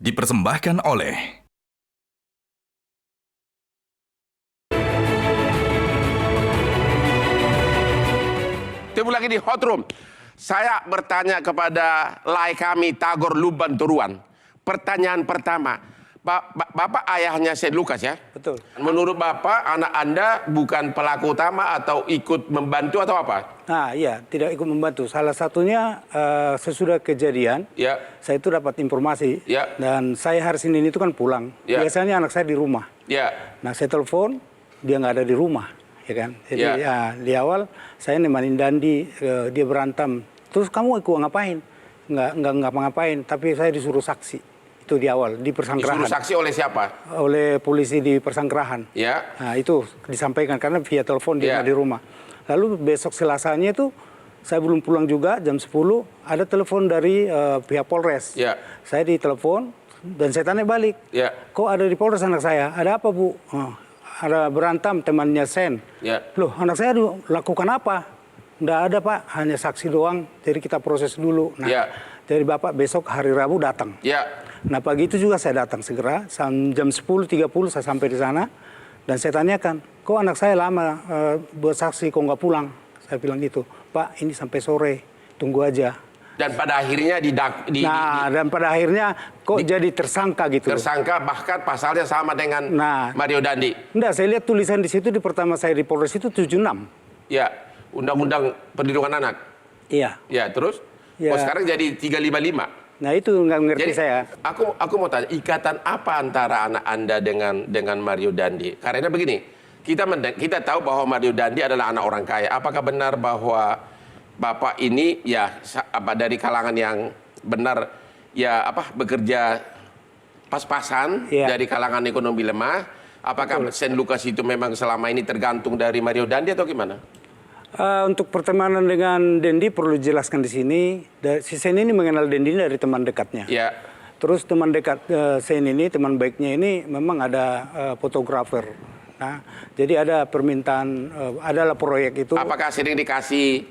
dipersembahkan oleh Ketemu lagi di Hot Room. Saya bertanya kepada lai kami Tagor Luban Turuan. Pertanyaan pertama, Bapak ayahnya Saint Lukas ya? Betul. Menurut Bapak, anak Anda bukan pelaku utama atau ikut membantu atau apa? Nah, iya, tidak ikut membantu. Salah satunya sesudah kejadian, Ya, saya itu dapat informasi. Ya. Dan saya hari Senin itu kan pulang. Ya. Biasanya anak saya di rumah. ya, Nah, saya telepon, dia nggak ada di rumah, ya kan? Jadi Ya. ya, di awal saya nemanin Dandi, dia berantem. Terus kamu ikut ngapain? Nggak ngapain, tapi saya disuruh saksi. Itu di awal, di persanggrahan. disuruh saksi oleh siapa? Oleh polisi di persanggrahan. Ya, Nah, itu disampaikan karena via telepon dia Ya. nggak di rumah. Lalu besok Selasanya itu saya belum pulang juga jam 10 ada telepon dari pihak Polres. Ya. Saya ditelepon dan saya tanya balik. Ya. Kok ada di Polres anak saya? Ada apa, Bu? Ada berantem temannya Sen. Ya. Loh, anak saya lakukan apa? Nggak ada, Pak. Hanya saksi doang. Jadi kita proses dulu. Nah, Ya. jadi Bapak besok hari Rabu datang. ya, Nah, pagi itu juga saya datang segera, jam 10.30 saya sampai di sana, dan saya tanyakan, kok anak saya lama buat saksi, kok nggak pulang? Saya bilang gitu, Pak, ini sampai sore, tunggu aja. Dan pada akhirnya Dan pada akhirnya kok jadi tersangka gitu. tersangka, bahkan pasalnya sama dengan Nah. Mario Dandi. Enggak, saya lihat tulisan di situ di pertama saya di Polres itu 76. Ya, Undang-Undang Perlindungan Anak. Iya. Ya, terus? Ya. Oh, sekarang jadi 355. Nah, itu nggak ngerti Jadi saya. aku mau tanya, ikatan apa antara anak Anda dengan Mario Dandi? Karena begini, kita tahu bahwa Mario Dandi adalah anak orang kaya. Apakah benar bahwa Bapak ini ya dari kalangan yang benar ya bekerja pas-pasan Ya. dari kalangan ekonomi lemah? Apakah Saint Lukas itu memang selama ini tergantung dari Mario Dandi atau gimana? Untuk pertemanan dengan Dendi perlu jelaskan di sini. Si Sen ini mengenal Dendi dari teman dekatnya. Ya. Terus teman dekat Sen ini, teman baiknya ini memang ada fotografer. Nah, jadi ada permintaan, adalah proyek itu. Apakah sering dikasih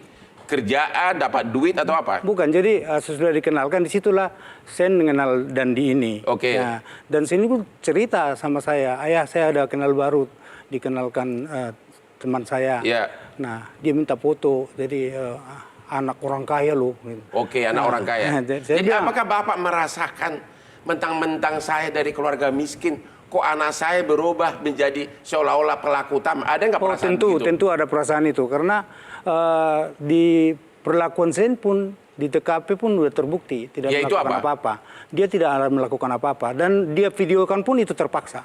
kerjaan, dapat duit atau apa? Bukan, jadi sesudah dikenalkan disitulah Sen mengenal Dandi ini. Oke. Nah, dan Sen itu cerita sama saya, ayah saya ada kenal baru, dikenalkan teman saya. Ya. Nah, dia minta foto, jadi anak orang kaya loh. Gitu. Oke, anak orang kaya. Jadi dia- apakah Bapak merasakan mentang-mentang saya dari keluarga miskin, kok anak saya berubah menjadi seolah-olah pelaku utama? Ada nggak perasaan begitu? Tentu ada perasaan itu, karena di perlakuan Sen pun, di TKP pun sudah terbukti tidak Yaitu melakukan apa? apa-apa. Dia tidak melakukan apa-apa, dan dia videokan pun itu terpaksa.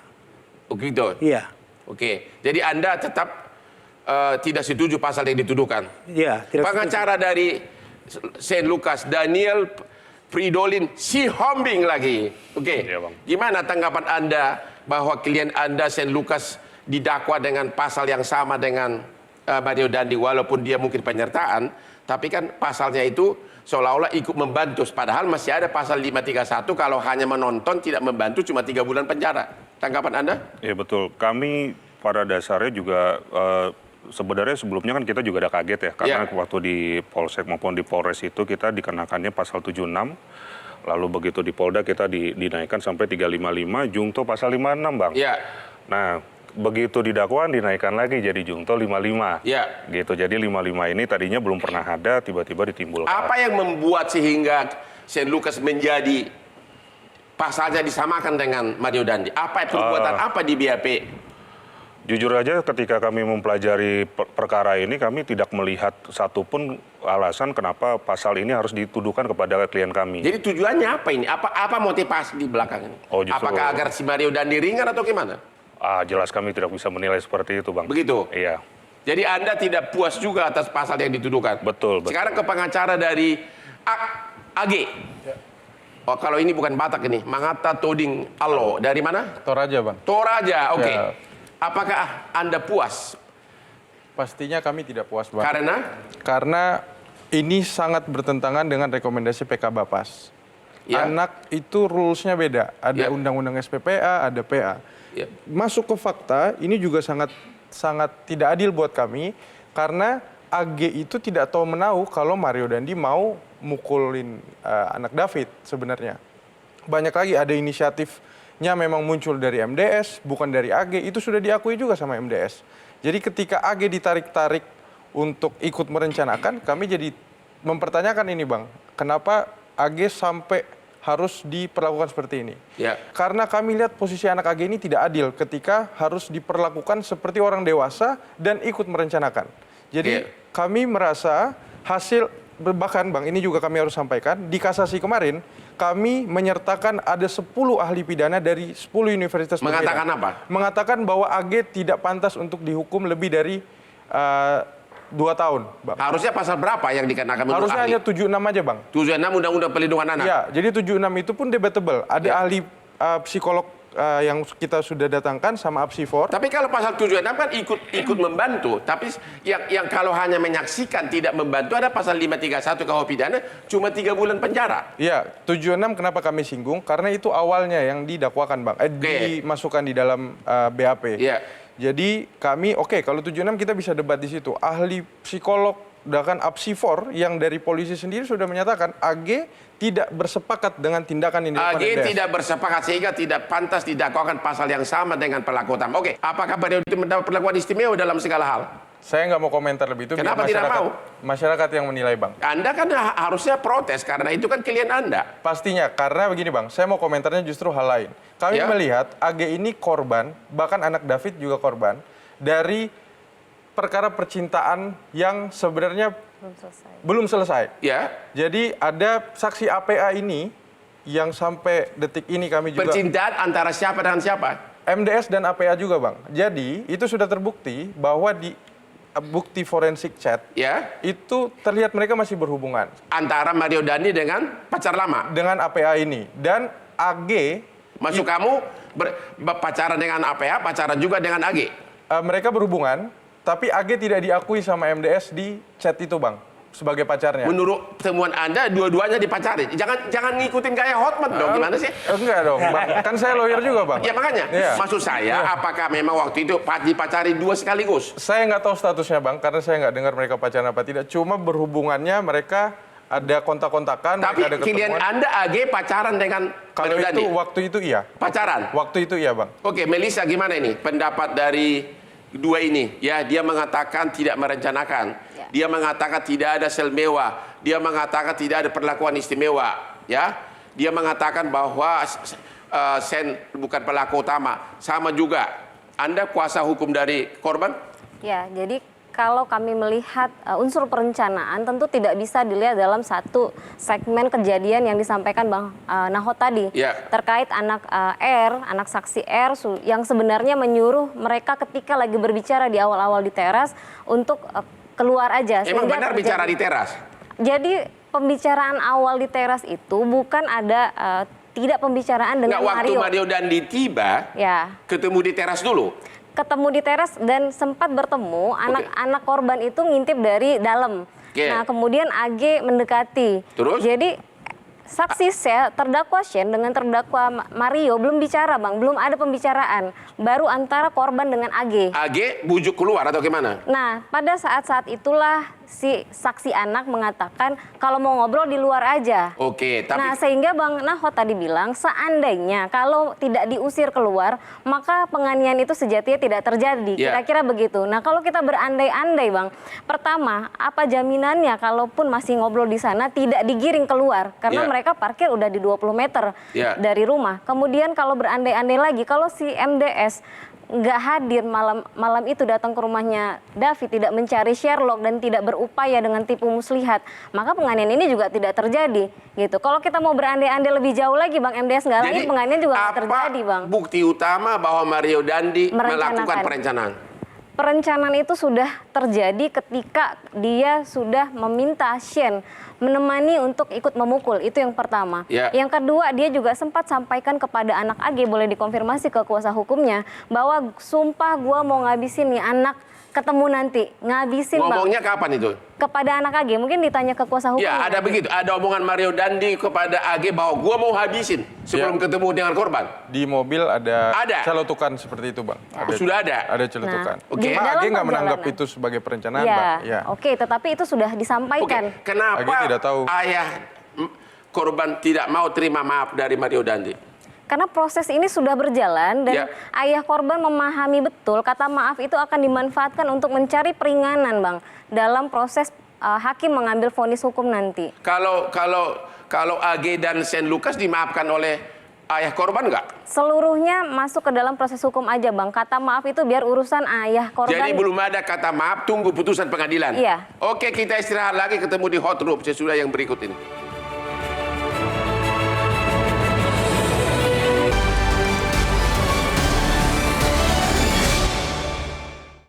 Oh, gitu. Iya. Oke, jadi Anda tetap tidak setuju pasal yang dituduhkan. Iya, tidak Pengacara dari Saint Lukas, Daniel Fridolin Sihombing lagi. Oke, Iya, Bang. gimana tanggapan Anda bahwa klien Anda Saint Lukas didakwa dengan pasal yang sama dengan Mario Dandi, walaupun dia mungkin penyertaan, tapi kan pasalnya itu seolah-olah ikut membantu, padahal masih ada pasal 531 kalau hanya menonton tidak membantu cuma 3 bulan penjara. Tanggapan Anda? Iya betul. Kami pada dasarnya juga sebenarnya sebelumnya kan kita juga ada kaget ya. Karena waktu di Polsek maupun di Polres itu kita dikenakannya pasal 76. Lalu begitu di Polda kita dinaikkan sampai 355, Jungto pasal 56, Bang. Ya. Nah, begitu di dakwaan dinaikkan lagi jadi Jungto 55. Ya. Gitu. Jadi 55 ini tadinya belum pernah ada, tiba-tiba ditimbulkan. Apa yang membuat sehingga Saint Lukas menjadi pasalnya disamakan dengan Mario Dandi? Apa perbuatan apa di BAP? Jujur aja ketika kami mempelajari perkara ini, kami tidak melihat satupun alasan kenapa pasal ini harus dituduhkan kepada klien kami. Jadi tujuannya apa ini? Apa motivasi di belakang ini? Oh, justru- Apakah agar si Mario Dandi ringan atau gimana? Jelas kami tidak bisa menilai seperti itu, Bang. Begitu? Iya, Jadi Anda tidak puas juga atas pasal yang dituduhkan? betul. Sekarang ke pengacara dari AG. Oh, kalau ini bukan Batak ini, Mangata Toding Allo. Dari mana? Toraja, Bang. Toraja, oke. Ya. Apakah Anda puas? Pastinya kami tidak puas, Bang. Karena ini sangat bertentangan dengan rekomendasi PK Bapas. Ya. Anak itu rules-nya beda. Ya. Ada undang-undang SPPA, ada PA. Ya. Masuk ke fakta, ini juga sangat tidak adil buat kami karena AG itu tidak tahu menau kalau Mario Dandi mau mukulin anak David sebenarnya. banyak lagi ada inisiatifnya memang muncul dari MDS, bukan dari AG, itu sudah diakui juga sama MDS. Jadi ketika AG ditarik-tarik untuk ikut merencanakan, kami jadi mempertanyakan ini Bang, kenapa AG sampai harus diperlakukan seperti ini? Ya. Karena kami lihat posisi anak AG ini tidak adil ketika harus diperlakukan seperti orang dewasa dan ikut merencanakan. Jadi kami merasa hasil, bahkan Bang, ini juga kami harus sampaikan, di kasasi kemarin kami menyertakan ada 10 ahli pidana dari 10 universitas berbeda. Mengatakan apa? Mengatakan bahwa AG tidak pantas untuk dihukum lebih dari 2 tahun, Bang. Harusnya pasal berapa yang dikenakan menurut Harusnya ahli? hanya 76 aja, Bang. 76 Undang-Undang Perlindungan Anak. Ya, jadi 76 itu pun debatable. Ada ahli psikolog yang kita sudah datangkan sama Apsifor. Tapi kalau pasal 76 kan ikut membantu. Tapi yang kalau hanya menyaksikan tidak membantu ada pasal 531 KUH pidana cuma 3 bulan penjara. Iya, 76 kenapa kami singgung? Karena itu awalnya yang didakwakan, Bang. Dimasukkan di dalam BAP. Iya. Jadi kami, kalau 76 kita bisa debat di situ. Ahli psikolog bahkan Apsifor yang dari polisi sendiri sudah menyatakan AG tidak bersepakat dengan tindakan ini. AG tidak bersepakat sehingga tidak pantas didakwakan pasal yang sama dengan pelaku utama. Oke, apakah Mario itu mendapat perlakuan istimewa dalam segala hal? Saya nggak mau komentar lebih itu. Kenapa biar tidak mau? Masyarakat yang menilai, Bang. Anda kan harusnya protes karena itu kan klien Anda. Pastinya, karena begini Bang, saya mau komentarnya justru hal lain. Kami melihat AG ini korban, bahkan anak David juga korban, dari perkara percintaan yang sebenarnya belum selesai. Ya. Jadi ada saksi APA ini yang sampai detik ini kami juga... Percintaan antara siapa dengan siapa? MDS dan APA juga, Bang. Jadi itu sudah terbukti bahwa di bukti forensik chat itu terlihat mereka masih berhubungan. Antara Mario Dandi dengan pacar lama? Dengan APA ini. Dan AG... Maksud kamu pacaran dengan APA, pacaran juga dengan AG? Mereka berhubungan, tapi AG tidak diakui sama MDS di chat itu, Bang, sebagai pacarnya. Menurut temuan Anda, dua-duanya dipacari. Jangan ngikutin gaya Hotman dong, gimana sih? Enggak dong, Bang. Kan saya lawyer juga, Bang. Ya makanya, maksud saya, apakah memang waktu itu dipacari 2 sekaligus? Saya nggak tahu statusnya, Bang, karena saya nggak dengar mereka pacaran apa tidak. Cuma berhubungannya mereka ada kontak-kontakan. Tapi klien Anda AG pacaran dengan Kalau Mario Dandi? itu waktu itu iya. Pacaran? Waktu itu iya, Bang. Oke, Melissa gimana ini? Pendapat dari dua ini, ya, dia mengatakan tidak merencanakan, dia mengatakan tidak ada sel mewah, dia mengatakan tidak ada perlakuan istimewa, ya, dia mengatakan bahwa Sen bukan pelaku utama, sama juga. Anda kuasa hukum dari korban? Ya, jadi kalau kami melihat unsur perencanaan tentu tidak bisa dilihat dalam satu segmen kejadian yang disampaikan Bang Nahot tadi terkait anak R, anak saksi R yang sebenarnya menyuruh mereka ketika lagi berbicara di awal-awal di teras untuk keluar aja. Emang benar bicara di teras? Jadi pembicaraan awal di teras itu bukan ada tidak pembicaraan dengan waktu Mario. Mario Dandi tiba, ketemu di teras dulu? Ketemu di teras dan sempat bertemu, anak korban itu ngintip dari dalam. Nah, kemudian AG mendekati. Terus? Jadi saksi saya, terdakwa Shen dengan terdakwa Mario belum bicara, Bang. Belum ada pembicaraan. Baru antara korban dengan AG. AG bujuk keluar atau gimana? Nah, pada saat-saat itulah si saksi anak mengatakan kalau mau ngobrol di luar aja. Oke, tapi... Nah, sehingga Bang Nahot tadi bilang seandainya kalau tidak diusir keluar, maka penganiayaan itu sejatinya tidak terjadi. Kira-kira begitu. Nah, kalau kita berandai-andai, Bang, pertama, apa jaminannya kalaupun masih ngobrol di sana tidak digiring keluar? Karena mereka parkir udah di 20 meter dari rumah. Kemudian kalau berandai-andai lagi, kalau si MDS nggak hadir malam itu datang ke rumahnya David, tidak mencari Sherlock dan tidak berupaya dengan tipu muslihat, maka penganiayaan ini juga tidak terjadi gitu. Kalau kita mau berandai-andai lebih jauh lagi, Bang, MDS nggak lahir, penganiayaan juga nggak terjadi, Bang. Bukti utama bahwa Mario Dandi melakukan perencanaan? Perencanaan itu sudah terjadi ketika dia sudah meminta Shen menemani untuk ikut memukul, itu yang pertama. Yang kedua, dia juga sempat sampaikan kepada anak AG, boleh dikonfirmasi ke kuasa hukumnya, bahwa sumpah gua mau ngabisin nih anak, ketemu nanti, ngabisin. Ngomongnya kapan itu? Kepada anak AG, mungkin ditanya ke kuasa hukum. Ya, ada begitu. Ada omongan Mario Dandi kepada AG bahwa gua mau habisin sebelum ketemu dengan korban. Di mobil ada celutukan seperti itu, Bang. Sudah ada? Ada celutukan. Oke. AG nggak menanggap itu sebagai perencanaan, Bang. Oke, tetapi itu sudah disampaikan. Kenapa AG tidak tahu. ayah korban tidak mau terima maaf dari Mario Dandi? Karena proses ini sudah berjalan dan Ya. ayah korban memahami betul kata maaf itu akan dimanfaatkan untuk mencari peringanan, Bang, dalam proses hakim mengambil vonis hukum nanti. Kalau AG dan Saint Lucas dimaafkan oleh ayah korban nggak? Seluruhnya masuk ke dalam proses hukum aja, Bang. Kata maaf itu biar urusan ayah korban. Jadi belum ada kata maaf, tunggu putusan pengadilan. Iya. Oke, kita istirahat lagi, ketemu di hot room sesudah yang berikut ini.